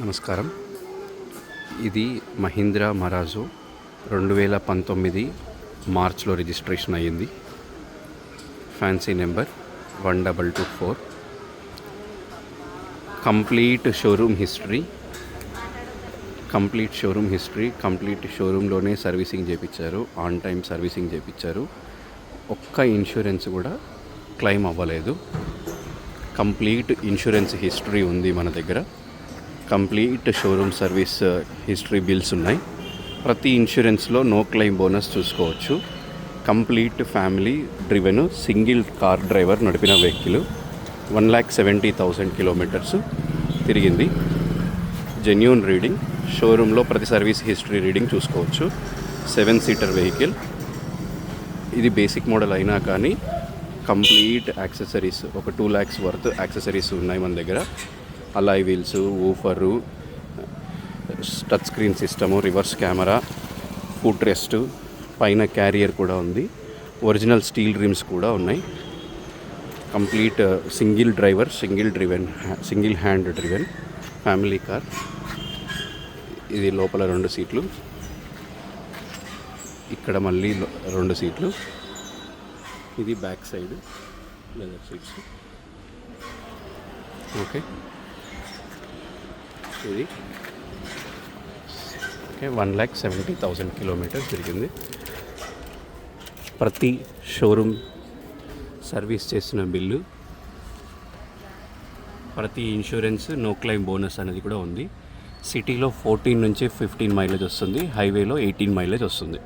నమస్కారం. ఇది మహీంద్రా మరాజో 2019 మార్చ్లో రిజిస్ట్రేషన్ అయ్యింది. Fancy number 1224. Complete showroom history. Complete షోరూంలోనే సర్వీసింగ్ చేయించారు, ఆన్ టైం సర్వీసింగ్ చేయించారు. ఒక్క ఇన్సూరెన్స్ కూడా క్లెయిమ్ అవ్వలేదు. కంప్లీట్ ఇన్సూరెన్స్ హిస్టరీ ఉంది మన దగ్గర. Complete showroom service history bills ఉన్నాయి. ప్రతి ఇన్సూరెన్స్లో నో క్లెయిమ్ బోనస్ చూసుకోవచ్చు. Complete family driven single car driver నడిపిన వెహికల్ 1,70,000 కిలోమీటర్స్ తిరిగింది. Genuine reading. షోరూంలో ప్రతి సర్వీస్ హిస్టరీ రీడింగ్ చూసుకోవచ్చు. 7 సీటర్ వెహికల్. ఇది బేసిక్ మోడల్ అయినా కానీ కంప్లీట్ యాక్సెసరీస్ ఒక 2 lakhs వర్త్ యాక్సెసరీస్ ఉన్నాయి మన దగ్గర. Alloy wheels, woofer, touch screen system, reverse camera, foot rest, పైన క్యారియర్ కూడా ఉంది. ఒరిజినల్ స్టీల్ రిమ్స్ కూడా ఉన్నాయి. Complete single hand driven family car. ఇది లోపల 2 సీట్లు, ఇక్కడ మళ్ళీ 2 సీట్లు. ఇది back side leather seats. Okay, ఇది 1,70,000 కిలోమీటర్స్ తిరిగింది. ప్రతి షోరూమ్ సర్వీస్ చేసిన బిల్లు, ప్రతి ఇన్సూరెన్స్ నో క్లెయిమ్ బోనస్ అనేది కూడా ఉంది. సిటీలో 14 నుంచి 15 మైలేజ్ వస్తుంది, హైవేలో 18 మైలేజ్ వస్తుంది.